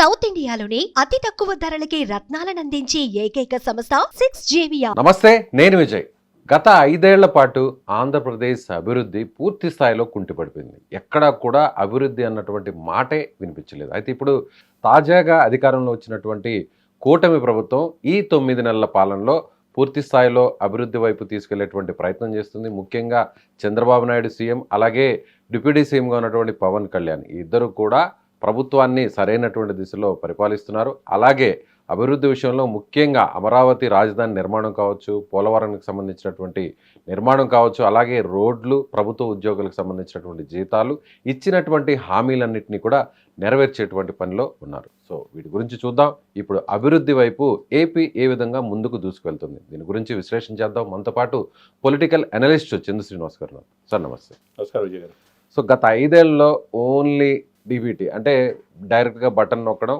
South ఇండియాలోని అతి తక్కువ ధరలకి రత్నాలనందించే ఏకైక సంస్థ 6JVR. నమస్తే, నేను విజయ్. గత 5 ఏళ్ల పాటు ఆంధ్రప్రదేశ్ అభివృద్ధి పూర్తి స్థాయిలో కుంటిపడిపోయింది. ఎక్కడా కూడా అభివృద్ధి అన్నటువంటి మాటే వినిపించలేదు. అయితే ఇప్పుడు తాజాగా అధికారంలో వచ్చినటువంటి కూటమి ప్రభుత్వం ఈ 9 నెలల పాలనలో పూర్తి స్థాయిలో అభివృద్ధి వైపు తీసుకెళ్లేటువంటి ప్రయత్నం చేస్తుంది. ముఖ్యంగా చంద్రబాబు నాయుడు సీఎం, అలాగే డిప్యూటీ సీఎంగా ఉన్నటువంటి పవన్ కళ్యాణ్, ఈ ఇద్దరు కూడా ప్రభుత్వాన్ని సరైనటువంటి దిశలో పరిపాలిస్తున్నారు. అలాగే అభివృద్ధి విషయంలో ముఖ్యంగా అమరావతి రాజధాని నిర్మాణం కావచ్చు, పోలవరానికి సంబంధించినటువంటి నిర్మాణం కావచ్చు, అలాగే రోడ్లు, ప్రభుత్వ ఉద్యోగులకు సంబంధించినటువంటి జీతాలు, ఇచ్చినటువంటి హామీలన్నింటినీ కూడా నెరవేర్చేటువంటి పనిలో ఉన్నారు. సో వీటి గురించి చూద్దాం. ఇప్పుడు అభివృద్ధి వైపు ఏపీ ఏ విధంగా ముందుకు దూసుకువెళ్తుంది, దీని గురించి విశ్లేషణ చేద్దాం. మనతో పాటు పొలిటికల్ అనలిస్ట్ చందు శ్రీనివాస్ గారు. సార్ నమస్తే. నమస్కారం విజయ్ గారు. సో గత 5 ఏళ్లలో ఓన్లీ డీబీటీ అంటే డైరెక్ట్గా బటన్ నొక్కడం,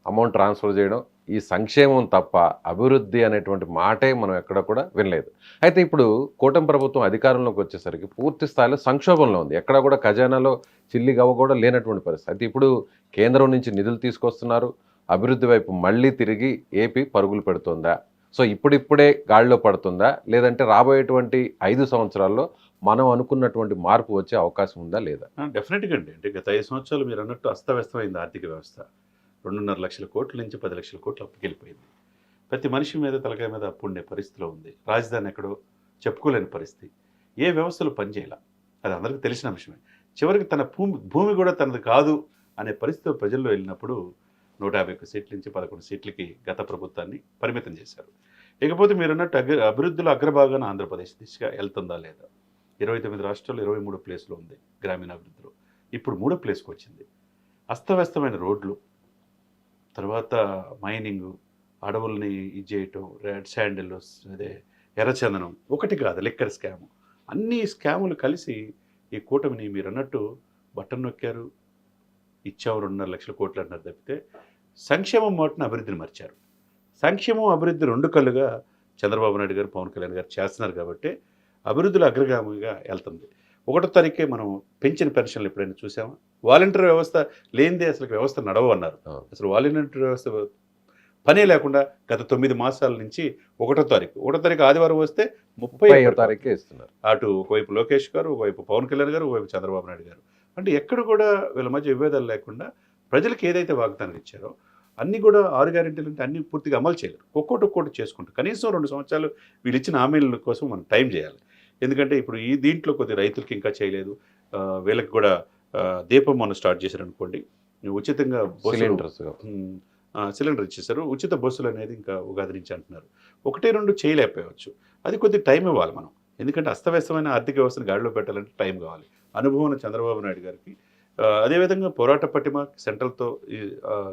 అమౌంట్ ట్రాన్స్ఫర్ చేయడం, ఈ సంక్షేమం తప్ప అభివృద్ధి అనేటువంటి మాటే మనం ఎక్కడ కూడా వినలేదు. అయితే ఇప్పుడు కూటమి ప్రభుత్వం అధికారంలోకి వచ్చేసరికి పూర్తి స్థాయిలో సంక్షోభంలో ఉంది. ఎక్కడ కూడా ఖజానాలో చిల్లి గవ్వ కూడా లేనటువంటి పరిస్థితి. అయితే ఇప్పుడు కేంద్రం నుంచి నిధులు తీసుకొస్తున్నారు. అభివృద్ధి వైపు మళ్ళీ తిరిగి ఏపీ పరుగులు పెడుతుందా? సో ఇప్పుడిప్పుడే గాడిలో పడుతుందా, లేదంటే రాబోయేటువంటి 5 సంవత్సరాల్లో మనం అనుకున్నటువంటి మార్పు వచ్చే అవకాశం ఉందా లేదా? డెఫినెట్గా అండి. అంటే గత 5 సంవత్సరాలు మీరు అన్నట్టు అస్తవ్యస్తమైంది ఆర్థిక వ్యవస్థ. 2.5 లక్షల కోట్ల నుంచి 10 లక్షల కోట్లు అప్పుకెళ్ళిపోయింది. ప్రతి మనిషి మీద తలకాయ మీద అప్పు ఉండే పరిస్థితిలో ఉంది. రాజధాని ఎక్కడో చెప్పుకోలేని పరిస్థితి. ఏ వ్యవస్థలు పనిచేయాల, అది అందరికీ తెలిసిన అంశమే. చివరికి తన భూమి కూడా తనది కాదు అనే పరిస్థితిలో ప్రజల్లో వెళ్ళినప్పుడు 151 సీట్ల నుంచి 11 సీట్లకి గత ప్రభుత్వాన్ని పరిమితం చేశారు. ఇకపోతే మీరు అన్నట్టు అభివృద్ధిలో అగ్రభాగాన ఆంధ్రప్రదేశ్ దిశగా వెళ్తుందా లేదా? 29 రాష్ట్రాలు 23 ప్లేస్లో ఉంది గ్రామీణ అభివృద్ధిలో. ఇప్పుడు 3వ ప్లేస్కి వచ్చింది. అస్తవ్యస్తమైన రోడ్లు, తర్వాత మైనింగ్, అడవుల్ని ఇది చేయటం, రెడ్ శాండిల్, అదే ఎర్రచందనం, ఒకటి కాదు లిక్కర్ స్కాము, అన్ని స్కాములు కలిసి ఈ కూటమిని మీరు అన్నట్టు బటన్ నొక్కారు. ఇచ్చాము 2.5 లక్షల కోట్లు అన్నారు తప్పితే సంక్షేమం మాటను అభివృద్ధిని మర్చారు. సంక్షేమం అభివృద్ధి 2 కళ్ళుగా చంద్రబాబు నాయుడు గారు, పవన్ కళ్యాణ్ గారు చేస్తున్నారు కాబట్టి అభివృద్ధిలో అగ్రగామిగా వెళ్తుంది. 1వ తారీఖే మనం పెంచిన పెన్షన్లు ఎప్పుడైనా చూసామా? వాలంటీర్ వ్యవస్థ లేనిదే అసలు వ్యవస్థ నడవు అన్నారు. అసలు వాలంటీర్ వ్యవస్థ పనే లేకుండా గత 9 మాసాల నుంచి 1వ తారీఖు ఆదివారం వస్తే 30వ తారీఖే ఇస్తున్నారు. అటు ఒకవైపు లోకేష్ గారు, ఒకవైపు పవన్ కళ్యాణ్ గారు, ఒకవైపు చంద్రబాబు నాయుడు గారు. అంటే ఎక్కడ కూడా వీళ్ళ మధ్య విభేదాలు లేకుండా ప్రజలకు ఏదైతే వాగ్దానం ఇచ్చారో అన్నీ కూడా 6 గ్యారెంటీలు అంటే అన్నీ పూర్తిగా అమలు చేయలేరు. ఒక్కొక్కటి చేసుకుంటూ కనీసం 2 సంవత్సరాలు వీళ్ళు ఇచ్చిన హామీల కోసం మనం టైం చేయాలి. ఎందుకంటే ఇప్పుడు ఈ దీంట్లో కొద్ది రైతులకి ఇంకా చేయలేదు. వీళ్ళకి కూడా దీపం మనం స్టార్ట్ చేశారనుకోండి, ఉచితంగా సిలిండర్ ఇచ్చేసారు. ఉచిత బస్సులు అనేది ఇంకా ఉగాది నుంచి అంటున్నారు. 1-2 చేయలేకపోవచ్చు. అది కొద్ది టైం ఇవ్వాలి మనం. ఎందుకంటే అస్తవ్యస్తమైన ఆర్థిక వ్యవస్థను గాడిలో పెట్టాలంటే టైం కావాలి. అనుభవం చంద్రబాబు నాయుడు గారికి, అదేవిధంగా పోరాట పటిమ సెంట్రల్తో ఈ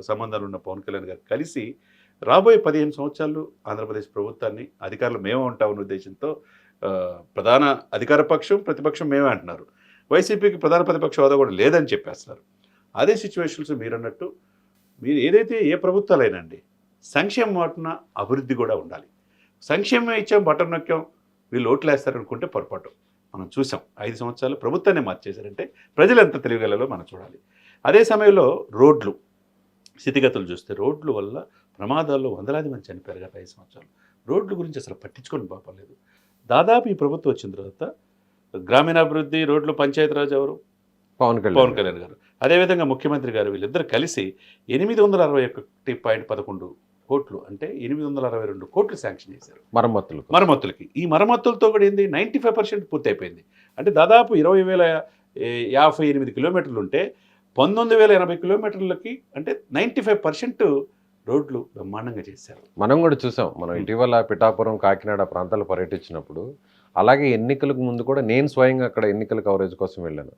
సంబంధాలు ఉన్న పవన్ కళ్యాణ్ గారు కలిసి రాబోయే 15 సంవత్సరాలు ఆంధ్రప్రదేశ్ ప్రభుత్వాన్ని అధికారులు మేమే ఉంటామన్న ఉద్దేశంతో ప్రధాన అధికార పక్షం, ప్రతిపక్షం మేమే అంటున్నారు. వైసీపీకి ప్రధాన ప్రతిపక్ష హోదా కూడా లేదని చెప్పేస్తున్నారు. అదే సిచ్యువేషన్స్ మీరు అన్నట్టు మీరు ఏదైతే ఏ ప్రభుత్వాలైనండి సంక్షేమం మాటున అభివృద్ధి కూడా ఉండాలి. సంక్షేమం ఇచ్చాం, బటన్ నొక్కాం, వీళ్ళు ఓట్లు వేస్తారనుకుంటే పొరపాటు. మనం చూసాం 5 సంవత్సరాలు ప్రభుత్వాన్ని మార్చేశారంటే ప్రజలు ఎంత తెలియగలలో మనం చూడాలి. అదే సమయంలో రోడ్లు స్థితిగతులు చూస్తే రోడ్ల వల్ల ప్రమాదాల్లో వందలాది మంది చనిపోయారు గత 5 సంవత్సరాలు. రోడ్ల గురించి అసలు పట్టించుకొని పాపలేదు. దాదాపు ఈ ప్రభుత్వం వచ్చిన తర్వాత గ్రామీణాభివృద్ధి, రోడ్లు, పంచాయతీరాజ్ ఎవరు? పవన్ కళ్యాణ్ గారు. అదేవిధంగా ముఖ్యమంత్రి గారు, వీళ్ళిద్దరు కలిసి 861.11 కోట్లు అంటే 862 కోట్లు శాంక్షన్ చేశారు మరమ్మతులకి. ఈ మరమ్మతులతో కూడా ఏంది 95% పూర్తయిపోయింది. అంటే దాదాపు 20,058 కిలోమీటర్లు ఉంటే 19,080 కిలోమీటర్లకి అంటే 95% రోడ్లు బ్రహ్మాండంగా చేశారు. మనం కూడా చూసాం. మనం ఇటీవల పిఠాపురం, కాకినాడ ప్రాంతాలు పర్యటించినప్పుడు, అలాగే ఎన్నికలకు ముందు కూడా నేను స్వయంగా అక్కడ ఎన్నికల కవరేజ్ కోసం వెళ్ళాను.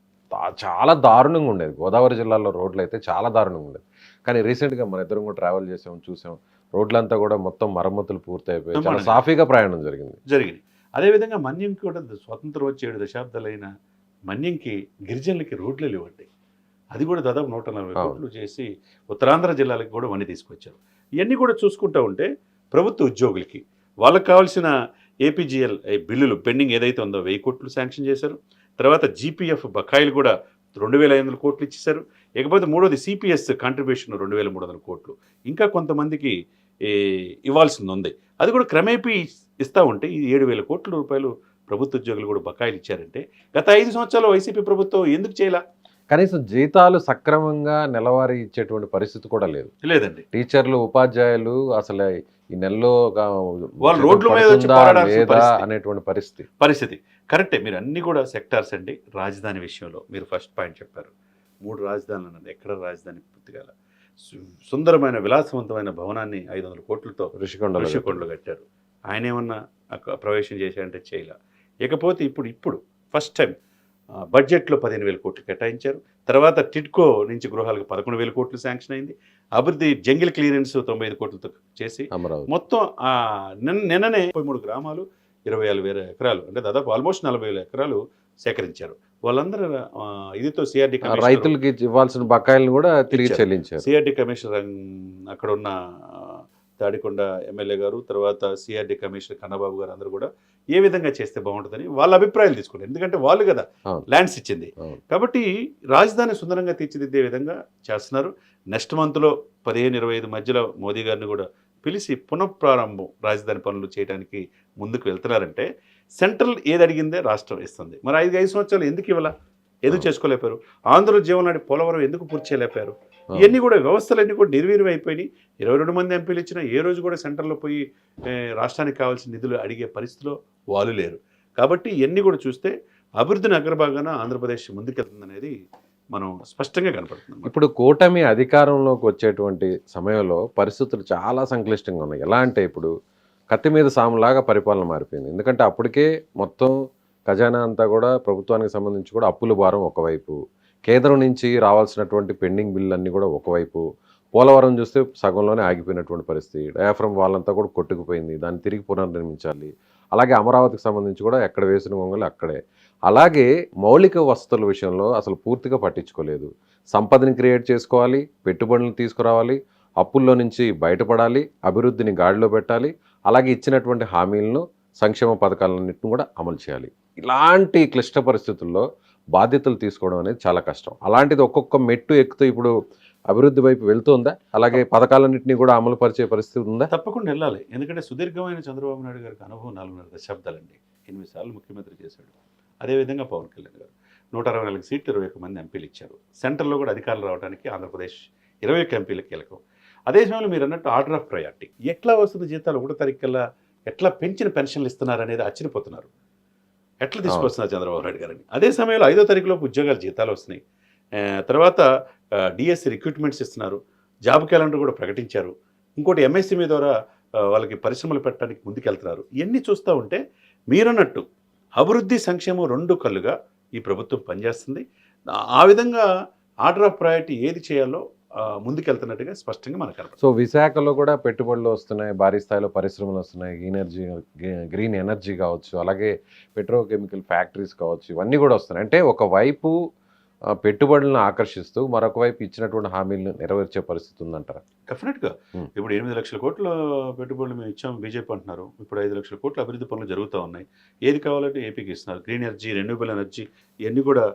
చాలా దారుణంగా ఉండేది. గోదావరి జిల్లాలో రోడ్లు అయితే చాలా దారుణంగా ఉండేది. కానీ రీసెంట్గా మన ఇద్దరం కూడా ట్రావెల్ చేసాం, చూసాం. రోడ్లంతా కూడా మొత్తం మరమ్మతులు పూర్తయిపోయి చాలా సాఫీగా ప్రయాణం జరిగింది. అదేవిధంగా మన్యంకి కూడా స్వతంత్రం వచ్చి 7 దశాబ్దాలైన మన్యంకి గిరిజనులకి రోడ్లు లేవండి. అది కూడా దాదాపు 140 కోట్లు చేసి ఉత్తరాంధ్ర జిల్లాలకు కూడా వన్నీ తీసుకొచ్చారు. ఇవన్నీ కూడా చూసుకుంటూ ఉంటే ప్రభుత్వ ఉద్యోగులకి వాళ్ళకి కావాల్సిన ఏపీజీఎల్ బిల్లులు పెండింగ్ ఏదైతే ఉందో 1000 కోట్లు శాంక్షన్ చేశారు. తర్వాత జీపీఎఫ్ బకాయిలు కూడా 2,500 కోట్లు ఇచ్చేశారు. ఇకపోతే మూడోది సిపిఎస్ కంట్రిబ్యూషన్ 2,300 కోట్లు ఇంకా కొంతమందికి ఇవ్వాల్సింది ఉంది. అది కూడా క్రమేపీ ఇస్తూ ఉంటే ఈ 7,000 కోట్ల రూపాయలు ప్రభుత్వ ఉద్యోగులు కూడా బకాయిలు ఇచ్చారంటే గత 5 సంవత్సరాలు వైసీపీ ప్రభుత్వం ఎందుకు చేయాల? కనీసం జీతాలు సక్రమంగా నెలవారీ ఇచ్చేటువంటి పరిస్థితి కూడా లేదండి. టీచర్లు, ఉపాధ్యాయులు అసలు ఈ నెలలో వాళ్ళు రోడ్ల మీద వచ్చి పోరాడాల్సిన లేదా అనేటువంటి పరిస్థితి. కరెక్టే. మీరు అన్ని కూడా సెక్టార్స్ అండి. రాజధాని విషయంలో మీరు ఫస్ట్ పాయింట్ చెప్పారు. 3 రాజధానులు అన్నది ఎక్కడ రాజధాని పూర్తిగా సుందరమైన విలాసవంతమైన భవనాన్ని 500 కోట్లతో ఋషికొండలో కట్టారు. ఆయన ఏమన్నా ప్రవేశం చేశారంటే చేయలే. ఇకపోతే ఇప్పుడు ఫస్ట్ టైం బడ్జెట్లో 15,000 కోట్లు కేటాయించారు. తర్వాత టిడ్కో నుంచి గృహాలకు 11,000 కోట్లు శాంక్షన్ అయింది. అభివృద్ధి జంగిల్ క్లియరెన్స్ 95 కోట్లతో చేసి మొత్తం నిన్ననే 33 గ్రామాలు 26,000 ఎకరాలు అంటే దాదాపు ఆల్మోస్ట్ 40,000 ఎకరాలు సేకరించారు. వాళ్ళందరూ ఇదితో సిఆర్డి రైతులకి ఇవ్వాల్సిన బకాయిలను కూడా తిరిగి చెల్లించారు. సిఆర్డి కమిషనర్ అక్కడ ఉన్న తాడికొండ ఎమ్మెల్యే గారు, తర్వాత సిఆర్డి కమిషనర్ కన్నబాబు గారు అందరూ కూడా ఏ విధంగా చేస్తే బాగుంటుందని వాళ్ళ అభిప్రాయాలు తీసుకున్నారు. ఎందుకంటే వాళ్ళు కదా ల్యాండ్స్ ఇచ్చింది. కాబట్టి రాజధాని సుందరంగా తీర్చిదిద్దే విధంగా చేస్తున్నారు. నెక్స్ట్ మంత్లో 15-25 మధ్యలో మోదీ గారిని కూడా పిలిచి పునఃప్రారంభం రాజధాని పనులు చేయడానికి ముందుకు వెళ్తున్నారంటే సెంట్రల్ ఏది అడిగిందే రాష్ట్రం ఇస్తుంది. మరి 5 సంవత్సరాలు ఎందుకు ఇవ్వాల? ఎందుకు చేసుకోలేపారు? ఆంధ్ర జీవనాడి పోలవరం ఎందుకు పూర్తి చేయలేపారు? ఇవన్నీ కూడా వ్యవస్థలన్నీ కూడా నిర్వీర్యం అయిపోయినాయి. 22 మంది ఎంపీలు ఇచ్చినా ఏ రోజు కూడా సెంటర్లో పోయి రాష్ట్రానికి కావాల్సిన నిధులు అడిగే పరిస్థితిలో వాళ్ళు లేరు. కాబట్టి ఇవన్నీ కూడా చూస్తే అభివృద్ధిని అగ్రభాగాన ఆంధ్రప్రదేశ్ ముందుకెళ్తుందనేది మనం స్పష్టంగా కనపడుతుంది. ఇప్పుడు కూటమి అధికారంలోకి వచ్చేటువంటి సమయంలో పరిస్థితులు చాలా సంక్లిష్టంగా ఉన్నాయి. ఎలా అంటే ఇప్పుడు కత్తి మీద సాములాగా పరిపాలన మారిపోయింది. ఎందుకంటే అప్పటికే మొత్తం ఖజానా అంతా కూడా ప్రభుత్వానికి సంబంధించి కూడా అప్పుల భారం ఒకవైపు, కేంద్రం నుంచి రావాల్సినటువంటి పెండింగ్ బిల్లు అన్నీ కూడా ఒకవైపు, పోలవరం చూస్తే సగంలోనే ఆగిపోయినటువంటి పరిస్థితి, డయాఫ్రమ్ వాళ్ళంతా కూడా కొట్టుకుపోయింది, దాన్ని తిరిగి పునర్నిర్మించాలి. అలాగే అమరావతికి సంబంధించి కూడా ఎక్కడ వేసిన గొంగలు అక్కడే. అలాగే మౌలిక వసతుల విషయంలో అసలు పూర్తిగా పట్టించుకోలేదు. సంపదని క్రియేట్ చేసుకోవాలి, పెట్టుబడులు తీసుకురావాలి, అప్పుల్లో నుంచి బయటపడాలి, అభివృద్ధిని గాడిలో పెట్టాలి, అలాగే ఇచ్చినటువంటి హామీలను సంక్షేమ పథకాలన్నింటిని కూడా అమలు చేయాలి. ఇలాంటి క్లిష్ట పరిస్థితుల్లో బాధ్యతలు తీసుకోవడం అనేది చాలా కష్టం. అలాంటిది ఒక్కొక్క మెట్టు ఎక్కుతూ ఇప్పుడు అభివృద్ధి వైపు వెళ్తుందా? అలాగే పథకాలన్నింటినీ కూడా అమలు పరిచే పరిస్థితి ఉందా? తప్పకుండా వెళ్ళాలి. ఎందుకంటే సుదీర్ఘమైన చంద్రబాబు నాయుడు గారికి అనుభవం 4.5 దశాబ్దాలండి. 8 సార్లు ముఖ్యమంత్రి చేశాడు. అదేవిధంగా పవన్ కళ్యాణ్ గారు 164 సీట్లు 21 మంది ఎంపీలు ఇచ్చారు. సెంటర్లో కూడా అధికారులు రావడానికి ఆంధ్రప్రదేశ్ 21 ఎంపీలకు కీలకం. అదే సమయంలో మీరు అన్నట్టు ఆర్డర్ ఆఫ్ ప్రయారిటీ ఎట్లా వస్తుంది, జీతాలు 1వ తారీఖు కల్లా ఎట్లా పెంచిన పెన్షన్లు ఇస్తున్నారు అనేది ఆశ్చర్యపోతున్నారు. ఎట్లా తీసుకొస్తున్నారు చంద్రబాబు నాయుడు గారిని. అదే సమయంలో 5వ తారీఖులోపు ఉద్యోగాలు జీతాలు వస్తున్నాయి. తర్వాత డిఎస్సి రిక్రూట్మెంట్స్ ఇస్తున్నారు. జాబ్ క్యాలెండర్ కూడా ప్రకటించారు. ఇంకోటి ఎంఎస్ఎంఈ ద్వారా వాళ్ళకి పరిశ్రమలు పెట్టడానికి ముందుకెళ్తున్నారు. ఇవన్నీ చూస్తూ ఉంటే మీరన్నట్టు అభివృద్ధి సంక్షేమం 2 కళ్ళుగా ఈ ప్రభుత్వం పనిచేస్తుంది. ఆ విధంగా ఆర్డర్ ఆఫ్ ప్రయారిటీ ఏది చేయాలో ముందుకెళ్తున్నట్టుగా స్పష్టంగా మనకు కనపడుతుంది. సో విశాఖలో కూడా పెట్టుబడులు వస్తున్నాయి, భారీ స్థాయిలో పరిశ్రమలు వస్తున్నాయి, గ్రీన్ ఎనర్జీ కావచ్చు, అలాగే పెట్రోకెమికల్ ఫ్యాక్టరీస్ కావచ్చు, ఇవన్నీ కూడా వస్తున్నాయి. అంటే ఒకవైపు పెట్టుబడులను ఆకర్షిస్తూ మరొక వైపు ఇచ్చినటువంటి హామీలను నెరవేర్చే పరిస్థితి ఉందంటారా? డెఫినెట్గా. ఇప్పుడు 8 లక్షల కోట్ల పెట్టుబడులు మేము ఇచ్చాము బీజేపీ అంటున్నారు. ఇప్పుడు 5 లక్షల కోట్ల అభివృద్ధి పనులు జరుగుతూ ఉన్నాయి. ఏది కావాలంటే ఏపీకి ఇస్తున్నారు. గ్రీన్ ఎనర్జీ, రెన్యూబుల్ ఎనర్జీ ఇవన్నీ కూడా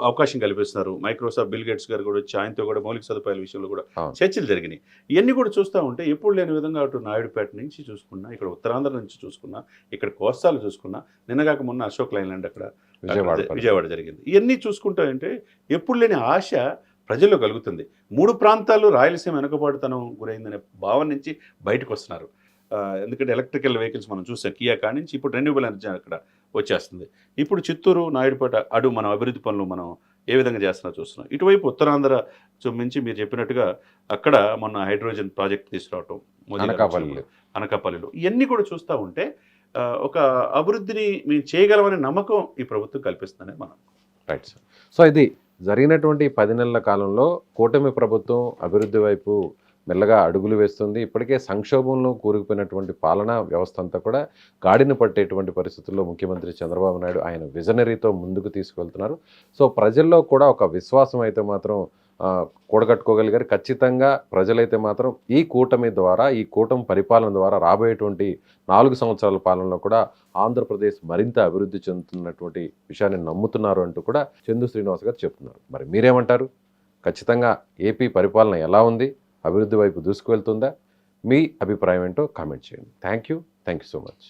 అవకాశం కల్పిస్తున్నారు. మైక్రోసాఫ్ట్ బిల్ గేట్స్ గారు కూడా వచ్చి ఆయనతో కూడా మౌలిక సదుపాయాల విషయంలో కూడా చర్చలు జరిగినాయి. ఇవన్నీ కూడా చూస్తూ ఉంటే ఎప్పుడు లేని విధంగా అటు నాయుడుపేట నుంచి చూసుకున్నా, ఇక్కడ ఉత్తరాంధ్ర నుంచి చూసుకున్నా, ఇక్కడ కోస్తాలు చూసుకున్నా, నిన్నగాక మొన్న అశోక్ లైలాండ్ అక్కడ విజయవాడ జరిగింది. ఇవన్నీ చూసుకుంటాయంటే ఎప్పుడు లేని ఆశ ప్రజల్లో కలుగుతుంది. 3 ప్రాంతాలు రాయలసీమ వెనుకబాటుతనం గురైందనే భావన నుంచి బయటకు వస్తున్నారు. ఎందుకంటే ఎలక్ట్రికల్ వెహికల్స్ మనం చూసాం కియా కాడి నుంచి, ఇప్పుడు రెన్యూబుల్ ఎనర్జీ అక్కడ వచ్చేస్తుంది. ఇప్పుడు చిత్తూరు, నాయుడుపేట అడు మనం అభివృద్ధి పనులు మనం ఏ విధంగా చేస్తున్నా చూస్తున్నాం. ఇటువైపు ఉత్తరాంధ్ర నుంచి మీరు చెప్పినట్టుగా అక్కడ మొన్న హైడ్రోజన్ ప్రాజెక్ట్ తీసుకురావటం అనకాపల్లిలో ఇవన్నీ కూడా చూస్తూ ఉంటే ఒక అభివృద్ధిని మేము చేయగలమనే నమ్మకం ఈ ప్రభుత్వం కల్పిస్తుందనే మనం. Right sir. సో ఇది జరిగినటువంటి 10 నెలల కాలంలో కూటమి ప్రభుత్వం అభివృద్ధి వైపు మెల్లగా అడుగులు వేస్తుంది. ఇప్పటికే సంక్షోభంలో కూరుకుపోయినటువంటి పాలనా వ్యవస్థ అంతా కూడా గాడిన పట్టేటువంటి పరిస్థితుల్లో ముఖ్యమంత్రి చంద్రబాబు నాయుడు ఆయన విజనరీతో ముందుకు తీసుకువెళ్తున్నారు. సో ప్రజల్లో కూడా ఒక విశ్వాసం అయితే మాత్రం కూడగట్టుకోగలిగారు. ఖచ్చితంగా ప్రజలైతే మాత్రం ఈ కూటమి ద్వారా, ఈ కూటమి పరిపాలన ద్వారా రాబోయేటువంటి 4 సంవత్సరాల పాలనలో కూడా ఆంధ్రప్రదేశ్ మరింత అభివృద్ధి చెందుతున్నటువంటి విషయాన్ని నమ్ముతున్నారు అంటూ కూడా చందు శ్రీనివాస్ గారు చెప్తున్నారు. మరి మీరేమంటారు? ఖచ్చితంగా ఏపీ పరిపాలన ఎలా ఉంది, అభివృద్ధి వైపు దూసుకువెళ్తుందా? మీ అభిప్రాయం ఏంటో కామెంట్ చేయండి. Thank you so much.